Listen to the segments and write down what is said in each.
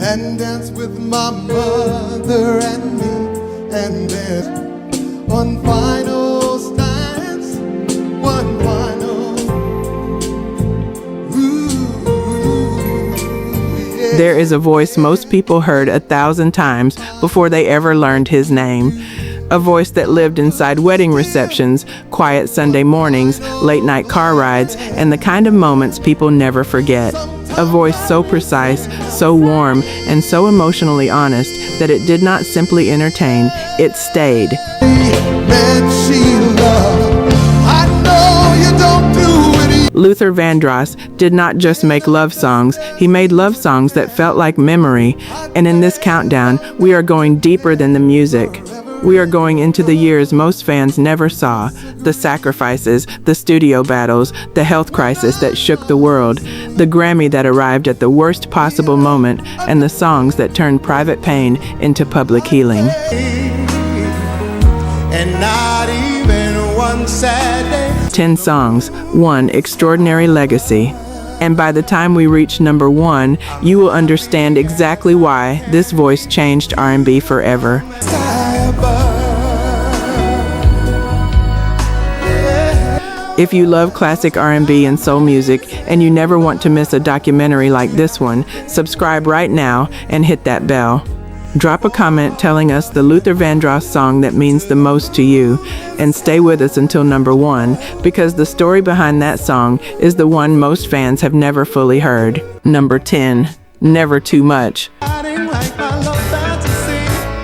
and dance with my mother and me. And then one final stance, one final. Yeah. There is a voice most people heard 1,000 times before they ever learned his name. A voice that lived inside wedding receptions, quiet Sunday mornings, late-night car rides, and the kind of moments people never forget. A voice so precise, so warm, and so emotionally honest that it did not simply entertain, it stayed. Luther Vandross did not just make love songs, he made love songs that felt like memory. And in this countdown, we are going deeper than the music. We are going into the years most fans never saw, the sacrifices, the studio battles, the health crisis that shook the world, the Grammy that arrived at the worst possible moment, and the songs that turned private pain into public healing. And not even one sad day. 10 songs, one extraordinary legacy. And by the time we reach number 1, you will understand exactly why this voice changed R&B forever. If you love classic R&B and soul music and you never want to miss a documentary like this one, subscribe right now and hit that bell. Drop a comment telling us the Luther Vandross song that means the most to you, and stay with us until number 1, because the story behind that song is the one most fans have never fully heard. Number 10, Never Too Much.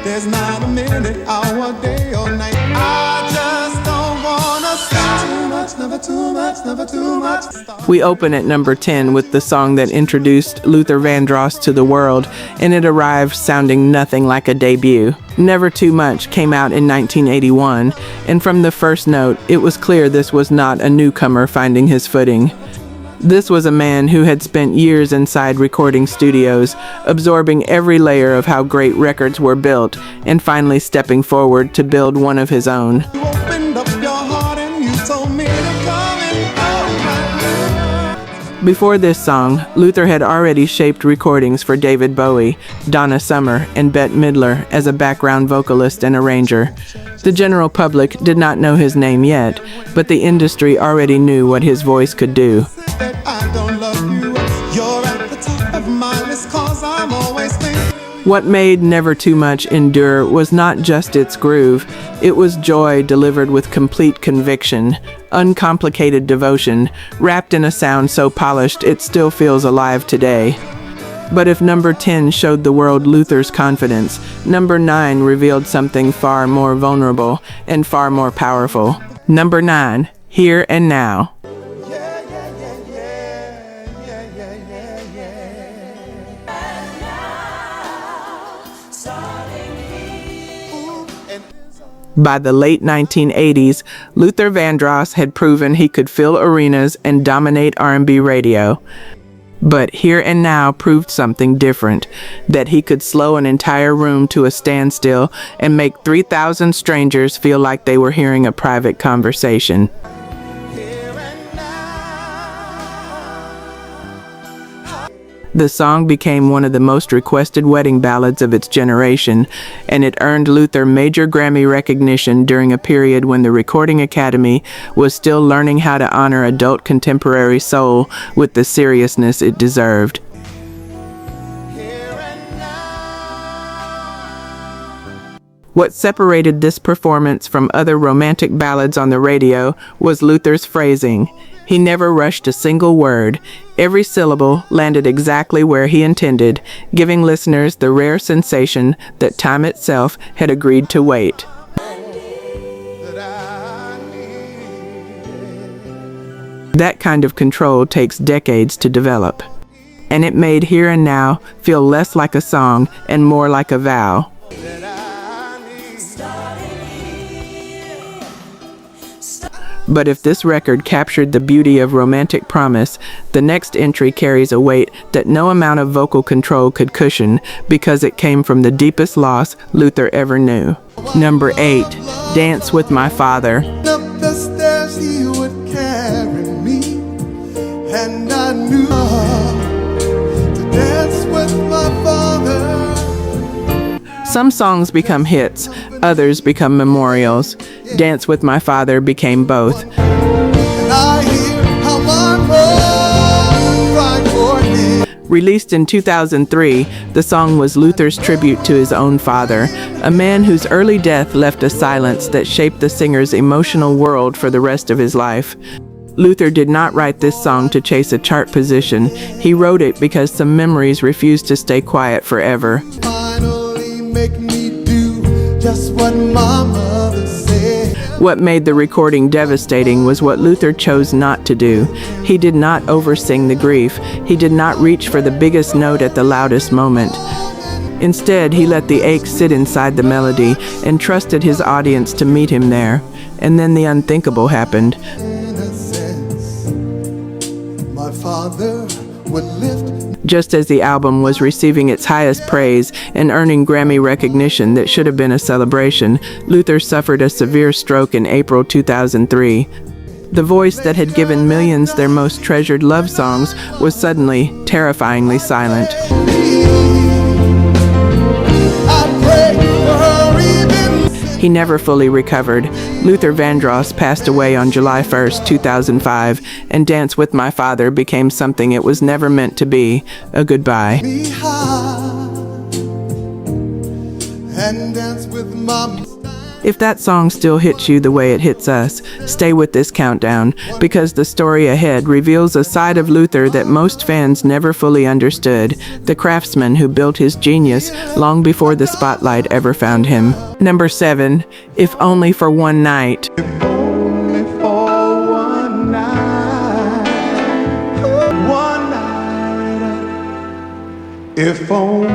There's not a minute, hour, day or night. I just don't wanna stop. Too much, never too much, never too much. We open at number 10 with the song that introduced Luther Vandross to the world, and it arrived sounding nothing like a debut. Never Too Much came out in 1981, and from the first note, it was clear this was not a newcomer finding his footing. This was a man who had spent years inside recording studios, absorbing every layer of how great records were built, and finally stepping forward to build one of his own. You opened up your heart and you told me to come and go. Before this song, Luther had already shaped recordings for David Bowie, Donna Summer, and Bette Midler as a background vocalist and arranger. The general public did not know his name yet, but the industry already knew what his voice could do. What made Never Too Much endure was not just its groove, it was joy delivered with complete conviction, uncomplicated devotion, wrapped in a sound so polished it still feels alive today. But if number 10 showed the world Luther's confidence, number 9 revealed something far more vulnerable and far more powerful. Number 9, Here and Now. By the late 1980s, Luther Vandross had proven he could fill arenas and dominate R&B radio. But Here and Now proved something different, that he could slow an entire room to a standstill and make 3,000 strangers feel like they were hearing a private conversation. The song became one of the most requested wedding ballads of its generation, and it earned Luther major Grammy recognition during a period when the Recording Academy was still learning how to honor adult contemporary soul with the seriousness it deserved. What separated this performance from other romantic ballads on the radio was Luther's phrasing. He never rushed a single word. Every syllable landed exactly where he intended, giving listeners the rare sensation that time itself had agreed to wait. That kind of control takes decades to develop, and it made Here and Now feel less like a song and more like a vow. But if this record captured the beauty of romantic promise, the next entry carries a weight that no amount of vocal control could cushion, because it came from the deepest loss Luther ever knew. Number 8, Dance with My Father. Up the stairs he would carry me, and I knew to dance with my father. Some songs become hits, others become memorials. Dance with My Father became both. I hear how my mother cried for him. Released in 2003, the song was Luther's tribute to his own father, a man whose early death left a silence that shaped the singer's emotional world for the rest of his life. Luther did not write this song to chase a chart position. He wrote it because some memories refused to stay quiet forever. Finally make me do just what my mother said. What made the recording devastating was what Luther chose not to do. He did not oversing the grief. He did not reach for the biggest note at the loudest moment. Instead, he let the ache sit inside the melody and trusted his audience to meet him there. And then the unthinkable happened. My father would lift. Just as the album was receiving its highest praise and earning Grammy recognition that should have been a celebration, Luther suffered a severe stroke in April 2003. The voice that had given millions their most treasured love songs was suddenly terrifyingly silent. He never fully recovered. Luther Vandross passed away on July 1st, 2005, and Dance with My Father became something it was never meant to be, a goodbye. And dance with my. If that song still hits you the way it hits us, stay with this countdown, because the story ahead reveals a side of Luther that most fans never fully understood, the craftsman who built his genius long before the spotlight ever found him. Number 7, If Only for One Night. Only for one night. One night. If only.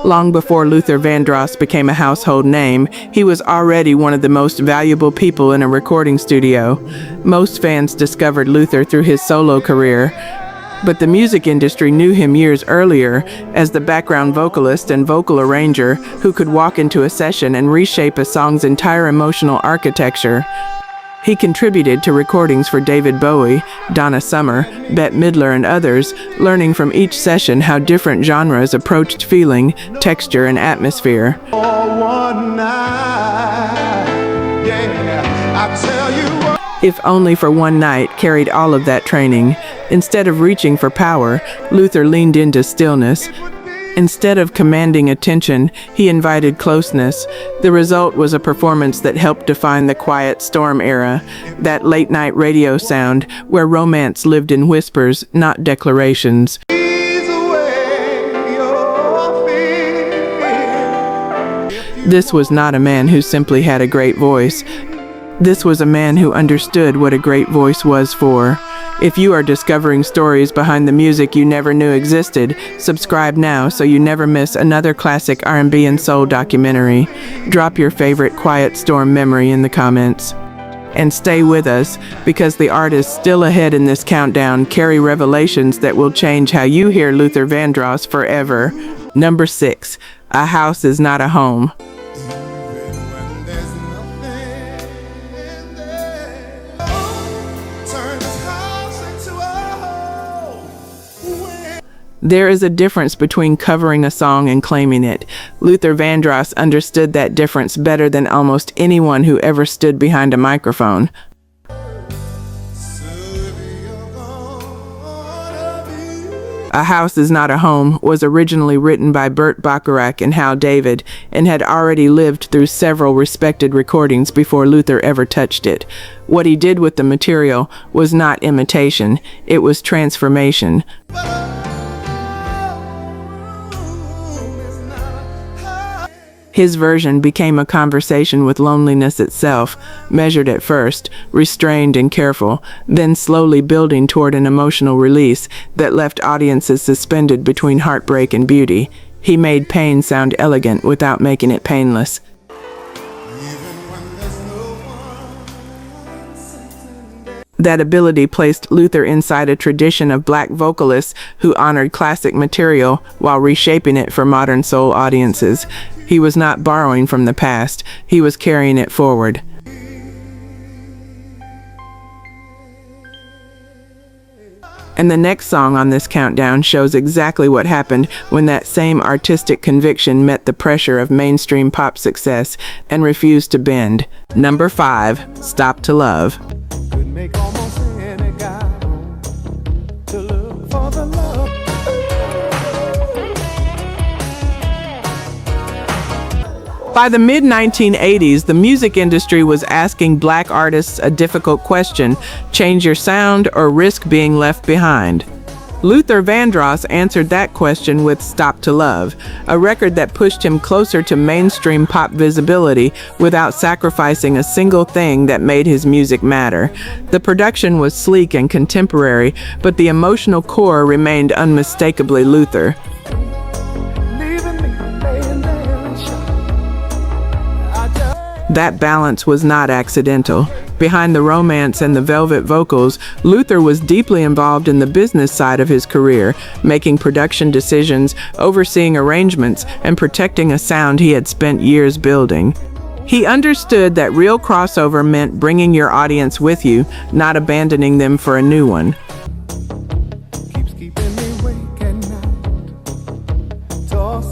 Long before Luther Vandross became a household name, he was already one of the most valuable people in a recording studio. Most fans discovered Luther through his solo career, but the music industry knew him years earlier as the background vocalist and vocal arranger who could walk into a session and reshape a song's entire emotional architecture. He contributed to recordings for David Bowie, Donna Summer, Bette Midler, and others, learning from each session how different genres approached feeling, texture, and atmosphere. For one night. Yeah, I tell you what. If Only for One Night carried all of that training. Instead of reaching for power, Luther leaned into stillness. Instead of commanding attention, he invited closeness. The result was a performance that helped define the Quiet Storm era, that late-night radio sound where romance lived in whispers, not declarations. Ease away your fear. This was not a man who simply had a great voice. This was a man who understood what a great voice was for. If you are discovering stories behind the music you never knew existed, subscribe now so you never miss another classic R&B and soul documentary. Drop your favorite Quiet Storm memory in the comments. And stay with us, because the artists still ahead in this countdown carry revelations that will change how you hear Luther Vandross forever. Number 6, A House Is Not a Home. When there's nothing there, turn this house into a home. There is a difference between covering a song and claiming it. Luther Vandross understood that difference better than almost anyone who ever stood behind a microphone. A House Is Not a Home was originally written by Burt Bacharach and Hal David and had already lived through several respected recordings before Luther ever touched it. What he did with the material was not imitation, it was transformation. His version became a conversation with loneliness itself, measured at first, restrained and careful, then slowly building toward an emotional release that left audiences suspended between heartbreak and beauty. He made pain sound elegant without making it painless. That ability placed Luther inside a tradition of black vocalists who honored classic material while reshaping it for modern soul audiences. He was not borrowing from the past, he was carrying it forward. And the next song on this countdown shows exactly what happened when that same artistic conviction met the pressure of mainstream pop success and refused to bend. Number 5, Stop to Love. Could make almost any guy to look for the love. By the mid-1980s, the music industry was asking black artists a difficult question: change your sound or risk being left behind? Luther Vandross answered that question with Stop to Love, a record that pushed him closer to mainstream pop visibility without sacrificing a single thing that made his music matter. The production was sleek and contemporary, but the emotional core remained unmistakably Luther. That balance was not accidental. Behind the romance and the velvet vocals, Luther was deeply involved in the business side of his career, making production decisions, overseeing arrangements, and protecting a sound he had spent years building. He understood that real crossover meant bringing your audience with you, not abandoning them for a new one.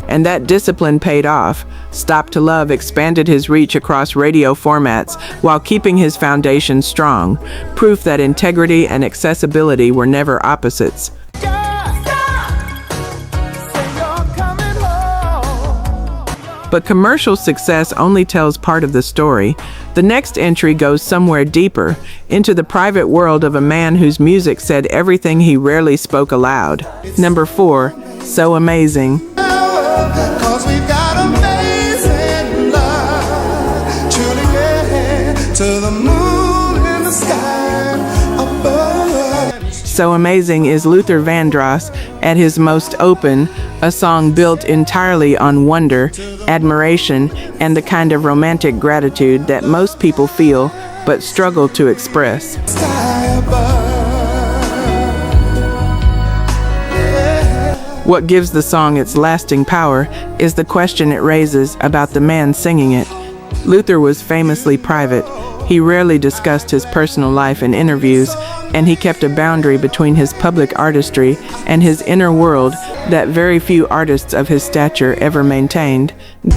And that discipline paid off. Stop to Love expanded his reach across radio formats while keeping his foundation strong, proof that integrity and accessibility were never opposites. But commercial success only tells part of the story. The next entry goes somewhere deeper, into the private world of a man whose music said everything he rarely spoke aloud. Number 4, So Amazing. 'Cause we've got amazing love, truly, yeah, to the moon and the sky above. So Amazing is Luther Vandross at his most open, a song built entirely on wonder, admiration, and the kind of romantic gratitude that most people feel but struggle to express. Sky above. What gives the song its lasting power is the question it raises about the man singing it. Luther was famously private. He rarely discussed his personal life in interviews, and he kept a boundary between his public artistry and his inner world that very few artists of his stature ever maintained. To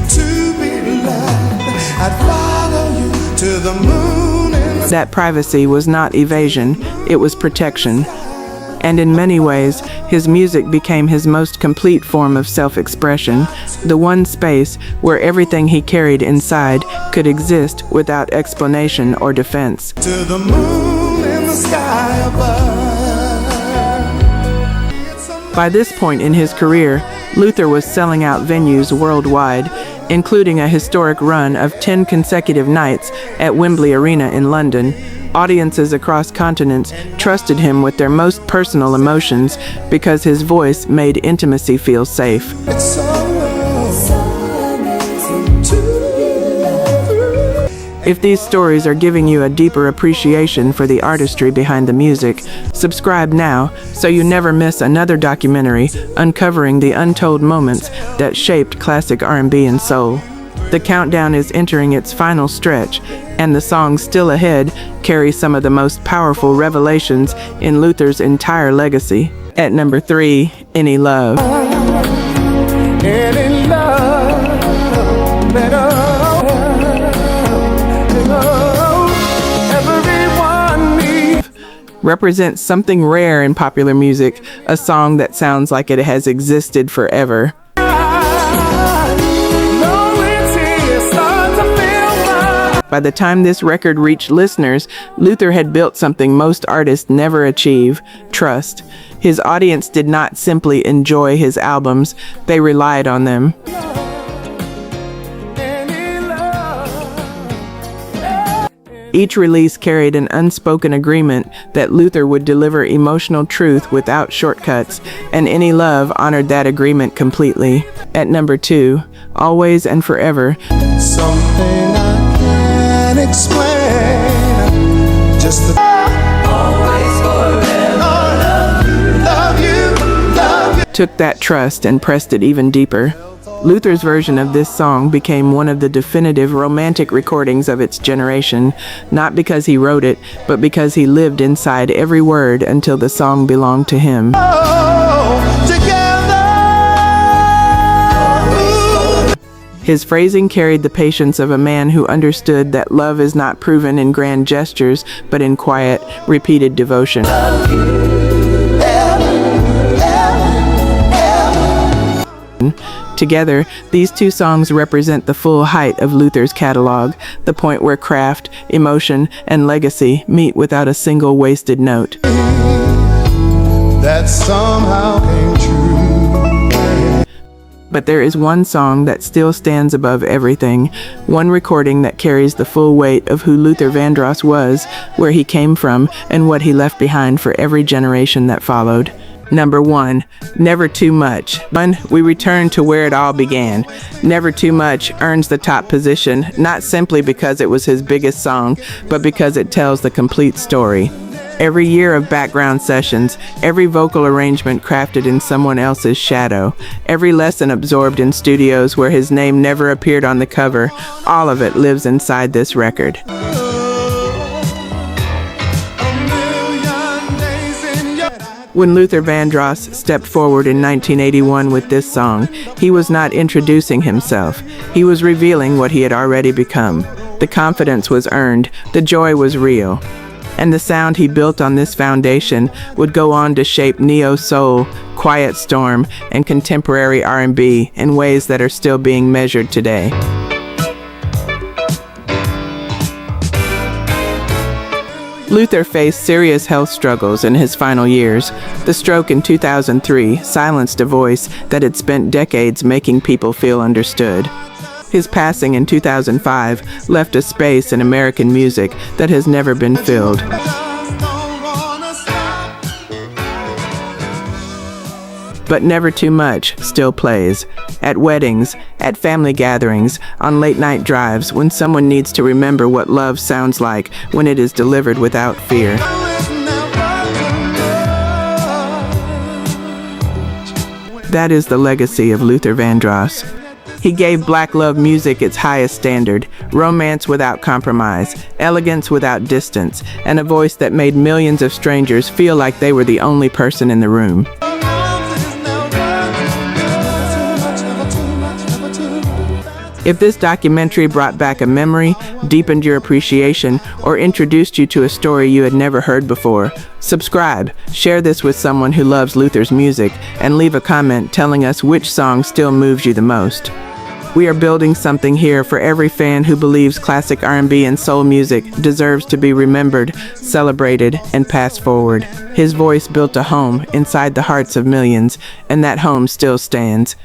be loved, I'd follow you to the moon and the That privacy was not evasion, it was protection. And in many ways, his music became his most complete form of self-expression, the one space where everything he carried inside could exist without explanation or defense. to the moon and the sky above. By this point in his career, Luther was selling out venues worldwide, including a historic run of 10 consecutive nights at Wembley Arena in London. Audiences across continents trusted him with their most personal emotions because his voice made intimacy feel safe. It's so amazing to love. If these stories are giving you a deeper appreciation for the artistry behind the music, subscribe now so you never miss another documentary uncovering the untold moments that shaped classic R&B and soul. The countdown is entering its final stretch, and the songs still ahead carry some of the most powerful revelations in Luther's entire legacy. At number 3, Any Love. Any love, better everyone needs. Represents something rare in popular music, a song that sounds like it has existed forever. By the time this record reached listeners, Luther had built something most artists never achieve: trust. His audience did not simply enjoy his albums, they relied on them. Each release carried an unspoken agreement that Luther would deliver emotional truth without shortcuts, and Any Love honored that agreement completely. At number 2, Always and Forever. Something I can't explain. Just the always forever love you, love you. Took that trust and pressed it even deeper. Luther's version of this song became one of the definitive romantic recordings of its generation, not because he wrote it, but because he lived inside every word until the song belonged to him. His phrasing carried the patience of a man who understood that love is not proven in grand gestures, but in quiet, repeated devotion. Together, these two songs represent the full height of Luther's catalog, the point where craft, emotion, and legacy meet without a single wasted note. That somehow came true. But there is one song that still stands above everything, one recording that carries the full weight of who Luther Vandross was, where he came from, and what he left behind for every generation that followed. Number 1, Never Too Much. We return to where it all began. Never Too Much earns the top position, not simply because it was his biggest song, but because it tells the complete story. Every year of background sessions, every vocal arrangement crafted in someone else's shadow, every lesson absorbed in studios where his name never appeared on the cover, all of it lives inside this record. When Luther Vandross stepped forward in 1981 with this song, he was not introducing himself. He was revealing what he had already become. The confidence was earned, the joy was real. And the sound he built on this foundation would go on to shape neo-soul, quiet storm, and contemporary R&B in ways that are still being measured today. Luther faced serious health struggles in his final years. The stroke in 2003 silenced a voice that had spent decades making people feel understood. His passing in 2005 left a space in American music that has never been filled. But Never Too Much still plays. At weddings, at family gatherings, on late-night drives, when someone needs to remember what love sounds like when it is delivered without fear. That is the legacy of Luther Vandross. He gave black love music its highest standard, romance without compromise, elegance without distance, and a voice that made millions of strangers feel like they were the only person in the room. If this documentary brought back a memory, deepened your appreciation, or introduced you to a story you had never heard before, subscribe, share this with someone who loves Luther's music, and leave a comment telling us which song still moves you the most. We are building something here for every fan who believes classic R&B and soul music deserves to be remembered, celebrated, and passed forward. His voice built a home inside the hearts of millions, and that home still stands.